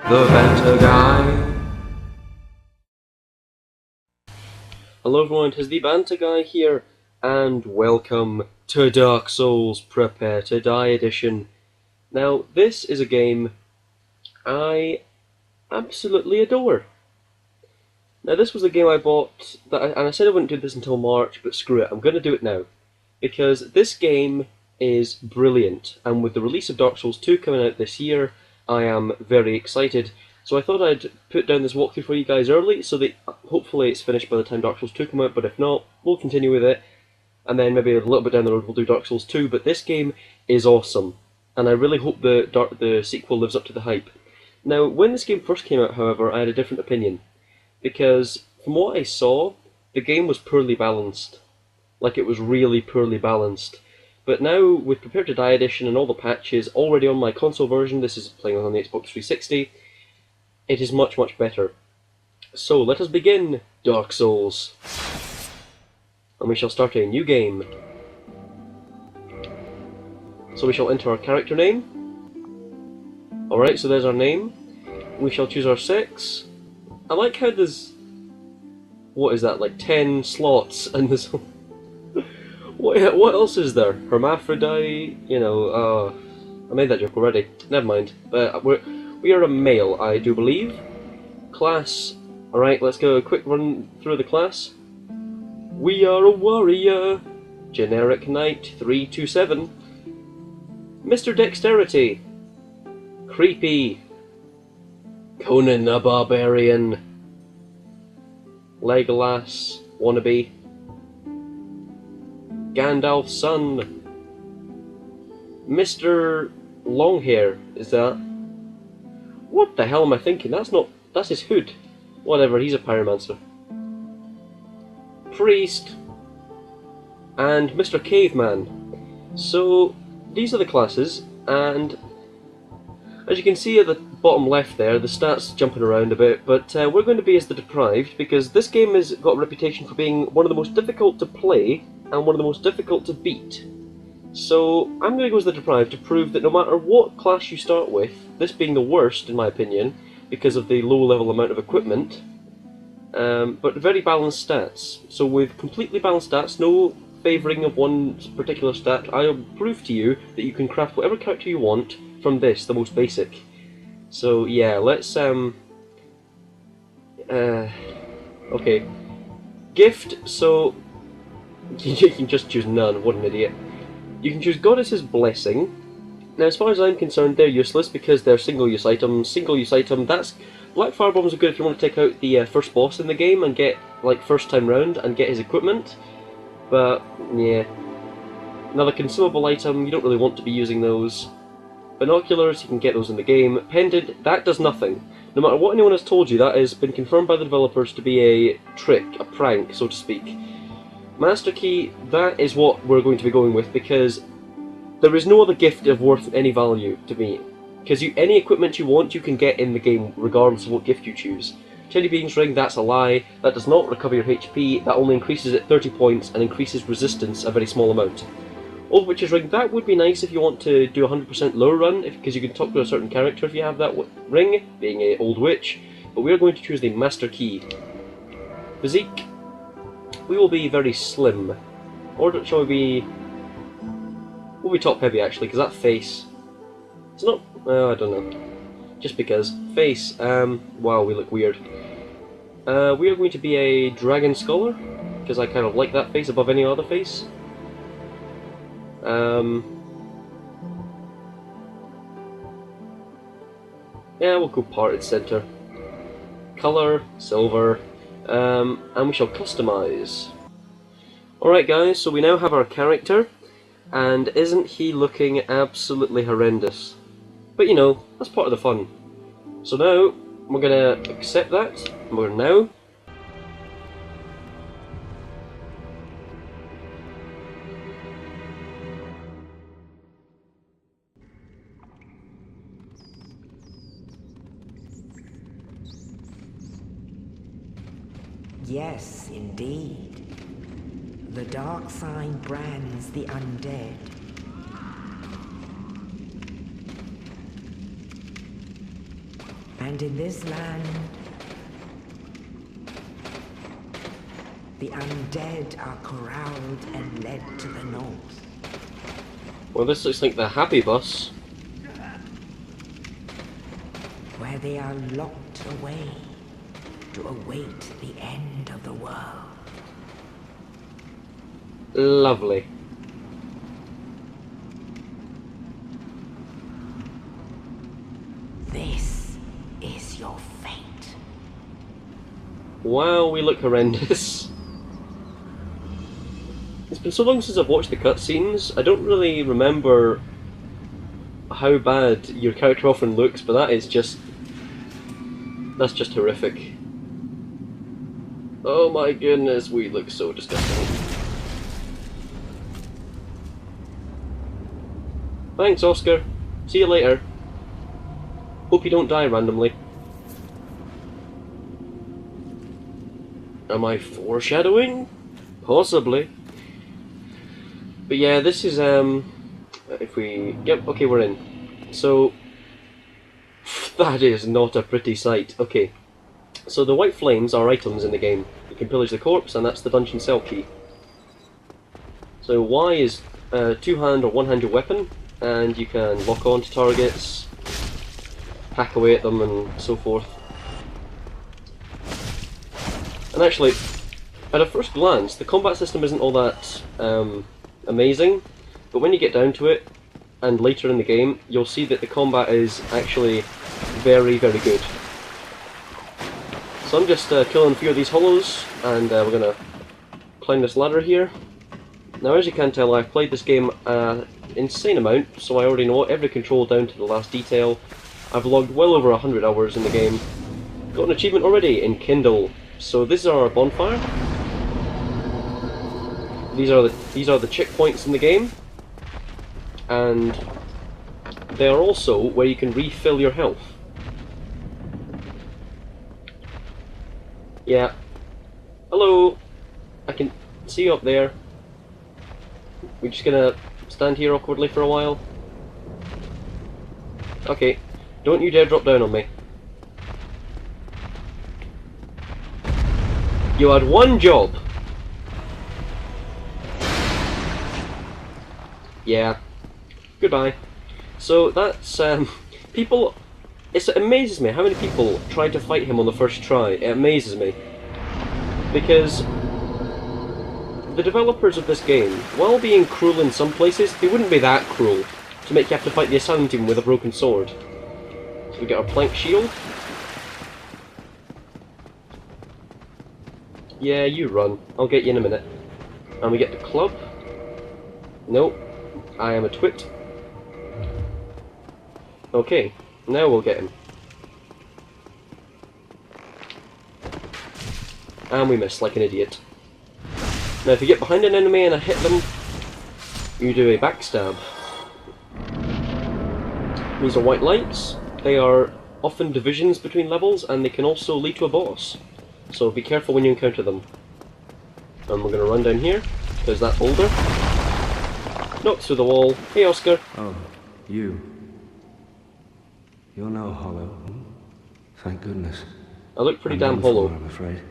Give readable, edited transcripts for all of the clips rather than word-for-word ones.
The Banter Guy. Hello everyone, it is the Banter Guy here, and welcome to Dark Souls Prepare to Die Edition. Now, this is a game I absolutely adore. Now, this was a game I bought, and I said I wouldn't do this until March, but screw it, I'm going to do it now. Because this game is brilliant, and with the release of Dark Souls 2 coming out this year, I am very excited. So I thought I'd put down this walkthrough for you guys early, so that hopefully it's finished by the time Dark Souls 2 come out, but if not, we'll continue with it, and then maybe a little bit down the road we'll do Dark Souls 2, but this game is awesome, and I really hope the sequel lives up to the hype. Now, when this game first came out, however, I had a different opinion, because from what I saw, the game was poorly balanced. Like, it was really poorly balanced. But now, with Prepare to Die Edition and all the patches already on my console version, this is playing on the Xbox 360, it is much, much better. So, let us begin Dark Souls. And we shall start a new game. So we shall enter our character name. Alright, so there's our name. We shall choose our sex. I like how there's... what is that, like 10 slots and there's... What else is there? Hermaphrodite, you know, I made that joke already. Never mind. But we are a male, I do believe. Class. Alright, let's go a quick run through the class. We are a warrior. Generic Knight 327. Mr. Dexterity. Creepy. Conan the Barbarian. Legolas. Wannabe. Gandalf's son. Mr. Longhair, is that? What the hell am I thinking? That's his hood. Whatever, he's a pyromancer. Priest. And Mr. Caveman. So, these are the classes, and as you can see at the bottom left there, the stats jumping around a bit, but we're going to be as the Deprived, because this game has got a reputation for being one of the most difficult to play, and one of the most difficult to beat. So I'm going to go as the Deprived to prove that no matter what class you start with, this being the worst in my opinion, because of the low level amount of equipment, but very balanced stats. So with completely balanced stats, no favouring of one particular stat, I'll prove to you that you can craft whatever character you want from this, the most basic. So yeah, let's okay. Gift, so you can just choose none, what an idiot. You can choose Goddess's Blessing. Now, as far as I'm concerned, they're useless because they're single-use items. Single-use item, that's... Black Firebombs are good if you want to take out the first boss in the game and get, like, first time round and get his equipment. But, yeah. Another consumable item, you don't really want to be using those. Binoculars, you can get those in the game. Pendant, that does nothing. No matter what anyone has told you, that has been confirmed by the developers to be a trick, a prank, so to speak. Master Key, that is what we're going to be going with, because there is no other gift of worth any value to me. Because any equipment you want, you can get in the game, regardless of what gift you choose. Teddy Bean's Ring, that's a lie. That does not recover your HP, that only increases it 30 points and increases resistance a very small amount. Old Witch's Ring, that would be nice if you want to do a 100% low run, because you can talk to a certain character if you have that ring, being a Old Witch. But we are going to choose the Master Key. Physique. We will be very slim. Or shall we be... we'll be top heavy actually, because that face... it's not... I don't know. Just because. Face, wow, we look weird. We are going to be a Dragon Scholar, because I kind of like that face above any other face. Yeah, we'll go Parted Center. Color, silver. And we shall customize. Alright guys, so we now have our character, and isn't he looking absolutely horrendous? But you know, that's part of the fun. So now, we're going to accept that, and we're now... Yes, indeed. The dark sign brands the undead. And in this land, the undead are corralled and led to the north. Well, this looks like the happy bus. Where they are locked away to await the end of the world. Lovely. This is your fate. Wow, we look horrendous. It's been so long since I've watched the cutscenes, I don't really remember how bad your character often looks, but that's just horrific. Oh my goodness, we look so disgusting. Thanks, Oscar. See you later. Hope you don't die randomly. Am I foreshadowing? Possibly. But yeah, this is, if we... Yep, okay, we're in. So, that is not a pretty sight. Okay, so the white flames are items in the game. You can pillage the corpse, and that's the dungeon cell key. So Y is a two-hand or one-handed weapon, and you can lock on to targets, hack away at them, and so forth. And actually, at a first glance, the combat system isn't all that amazing, but when you get down to it, and later in the game, you'll see that the combat is actually very, very good. So I'm just killing a few of these hollows, and we're going to climb this ladder here. Now, as you can tell, I've played this game an insane amount, so I already know every control down to the last detail. I've logged well over 100 hours in the game. Got an achievement already in Kindle. So this is our bonfire. These are the checkpoints in the game, and they are also where you can refill your health. Yeah. Hello. I can see you up there. We're just gonna stand here awkwardly for a while. Okay. Don't you dare drop down on me. You had one job. Yeah. Goodbye. So that's people. It amazes me how many people tried to fight him on the first try. It amazes me because the developers of this game, while being cruel in some places, they wouldn't be that cruel to make you have to fight the Asylum team with a broken sword. So we get our plank shield. Yeah, you run. I'll get you in a minute. And we get the club. Nope. I am a twit. Okay, now we'll get him. And we miss like an idiot. Now if you get behind an enemy and I hit them, you do a backstab. These are white lights. They are often divisions between levels, and they can also lead to a boss. So be careful when you encounter them. And we're going to run down here, because that boulder knocks through the wall. Hey Oscar. Oh, you. You're no hollow. Hmm? Thank goodness. I look pretty I'm damn done for, hollow. I'm afraid.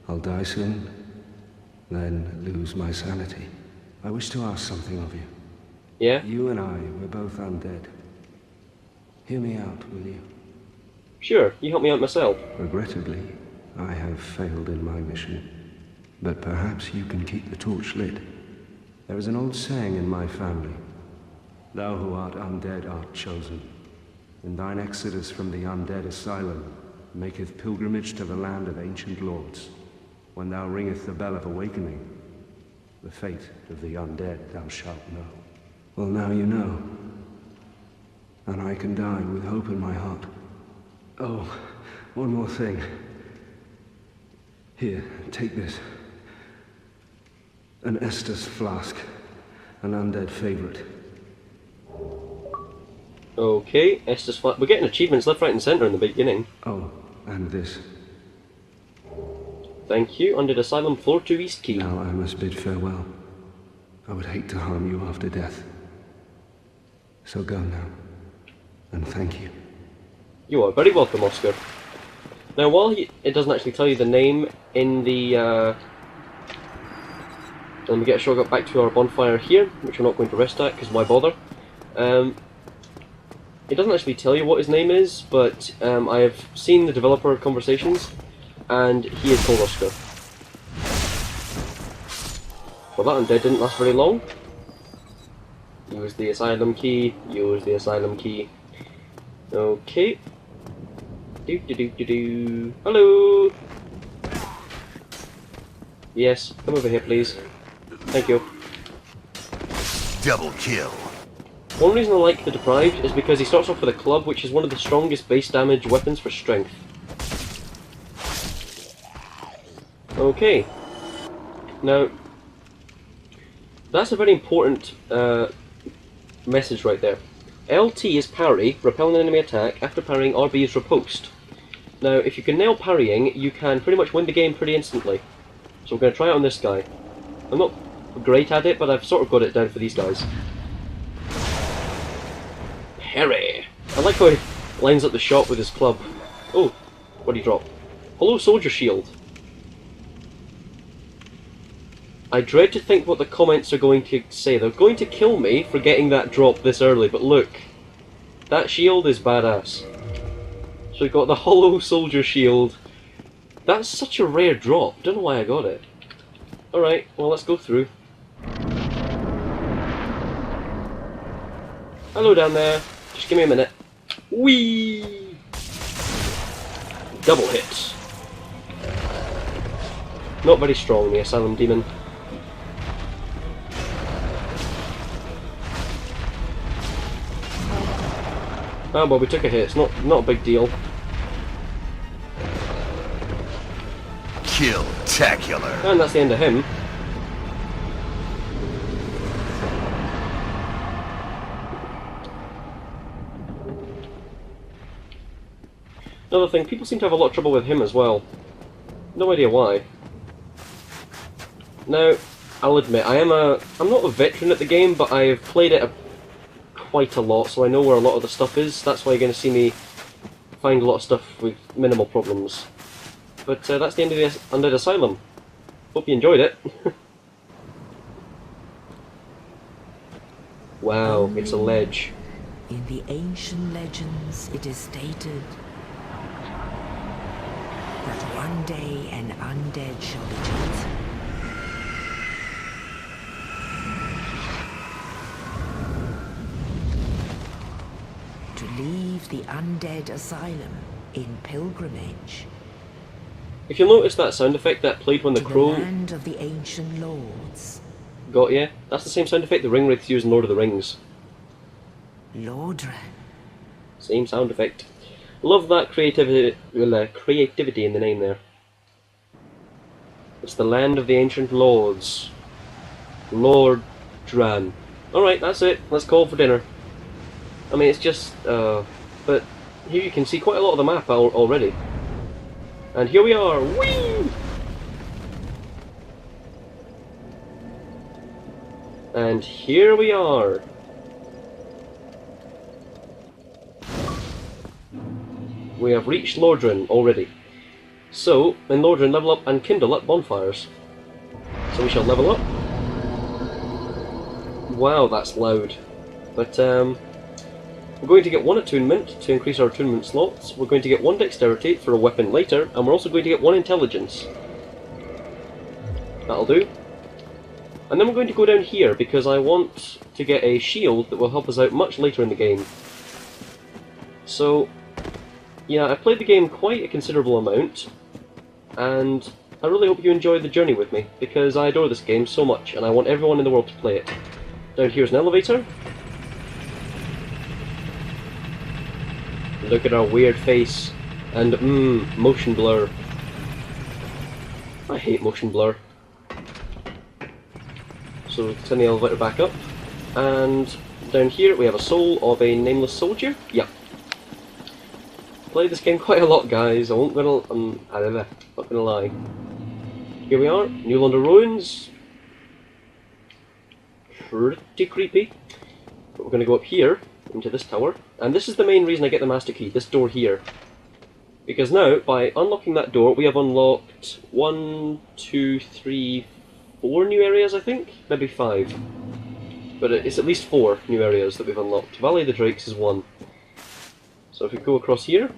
I'll die soon, then lose my sanity. I wish to ask something of you. Yeah? You and I, we're both undead. Hear me out, will you? Sure, you help me out myself. Regrettably, I have failed in my mission. But perhaps you can keep the torch lit. There is an old saying in my family. Thou who art undead art chosen. And thine exodus from the Undead Asylum maketh pilgrimage to the land of ancient lords. When thou ringeth the bell of awakening, the fate of the undead thou shalt know. Well, now you know. And I can die with hope in my heart. Oh, one more thing. Here, take this. An Estus flask. An undead favorite. Okay, Estes flat. We're getting achievements left, right, and centre in the beginning. Oh, and this. Thank you. Undead Asylum, floor 2 east key. Now I must bid farewell. I would hate to harm you after death. So go now, and thank you. You are very welcome, Oscar. Now, while it doesn't actually tell you the name in the... let me get a shortcut back to our bonfire here, which we're not going to rest at, because why bother? It doesn't actually tell you what his name is, but I have seen the developer conversations, and he is called Oscar. Well, that undead didn't last very long. Use the asylum key, use the asylum key. Okay. Do. Hello! Yes, come over here, please. Thank you. Double kill. One reason I like the Deprived is because he starts off with a club, which is one of the strongest base damage weapons for strength. Okay. Now, that's a very important message right there. LT is parry, repel an enemy attack. After parrying, RB is riposte. Now, if you can nail parrying, you can pretty much win the game pretty instantly. So I'm going to try it on this guy. I'm not great at it, but I've sort of got it down for these guys. Parry! I like how he lines up the shot with his club. Oh, what did he drop? Hello, soldier shield. I dread to think what the comments are going to say. They're going to kill me for getting that drop this early, but look. That shield is badass. So we got the hollow soldier shield. That's such a rare drop. Don't know why I got it. Alright, well, let's go through. Hello down there. Just give me a minute. Whee! Double hit. Not very strong, the Asylum Demon. Oh well, we took a hit. It's not a big deal. Kill-tacular. And that's the end of him. Another thing, people seem to have a lot of trouble with him as well. No idea why. Now, I'll admit, I'm not a veteran at the game, but I've played it quite a lot, so I know where a lot of the stuff is. That's why you're going to see me find a lot of stuff with minimal problems. But that's the end of the Undead Asylum. Hope you enjoyed it. Wow, it's a ledge. In the ancient legends, it is stated that one day an undead shall be chosen. To leave the Undead Asylum in pilgrimage. If you'll notice that sound effect that played when the crow the land of the ancient lords. got you, that's the same sound effect the ring wraiths use in Lord of the Rings. Lordran. Same sound effect. Love that creativity in the name there. It's the land of the ancient lords. Lordran. Alright, that's it. Let's call for dinner. I mean, it's just, but here you can see quite a lot of the map already. And here we are! Whee! And here we are! We have reached Lordran already. So, in Lordran, level up and kindle up bonfires. So we shall level up. Wow, that's loud. But, we're going to get 1 attunement to increase our attunement slots, we're going to get 1 dexterity for a weapon later, and we're also going to get 1 intelligence. That'll do. And then we're going to go down here, because I want to get a shield that will help us out much later in the game. So, yeah, I've played the game quite a considerable amount, and I really hope you enjoy the journey with me, because I adore this game so much, and I want everyone in the world to play it. Down here's an elevator. Look at our weird face, and motion blur. I hate motion blur. So turn the elevator back up, and down here we have a soul of a nameless soldier. Yeah. Played this game quite a lot, guys. I'm not gonna lie. Here we are, New Londo Ruins. Pretty creepy. But we're gonna go up here, into this tower. And this is the main reason I get the master key, this door here. Because now, by unlocking that door, we have unlocked 1, 2, 3, 4 new areas, I think? Maybe 5. But it's at least 4 new areas that we've unlocked. Valley of the Drakes is 1. So if we go across here,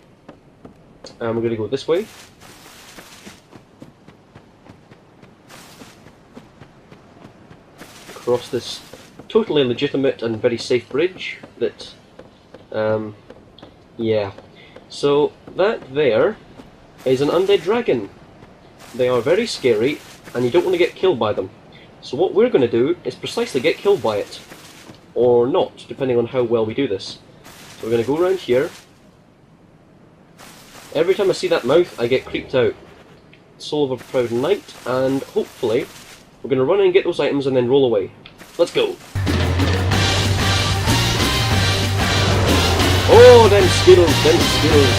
and we're going to go this way. Across this totally legitimate and very safe bridge that, yeah. So that there is an undead dragon. They are very scary, and you don't want to get killed by them. So what we're going to do is precisely get killed by it. Or not, depending on how well we do this. So we're going to go around here. Every time I see that mouth, I get creeped out. Soul of a Proud Knight, and hopefully we're going to run and get those items and then roll away. Let's go! Oh, them skills, them skills!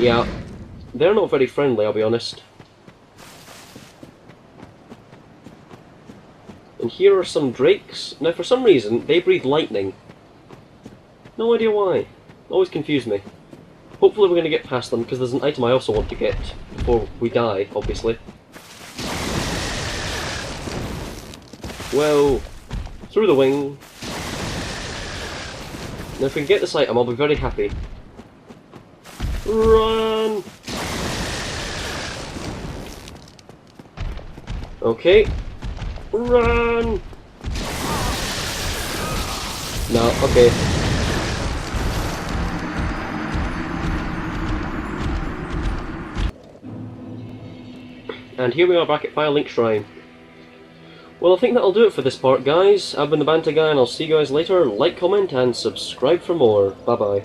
Yeah, they're not very friendly, I'll be honest. And here are some drakes. Now for some reason, they breathe lightning. No idea why. Always confused me. Hopefully we're going to get past them, because there's an item I also want to get before we die, obviously. Well, through the wing. Now if we can get this item, I'll be very happy. Run! Okay. Run! No, okay. And here we are back at Firelink Shrine. Well, I think that'll do it for this part, guys. I've been the Banter Guy, and I'll see you guys later. Like, comment, and subscribe for more. Bye-bye.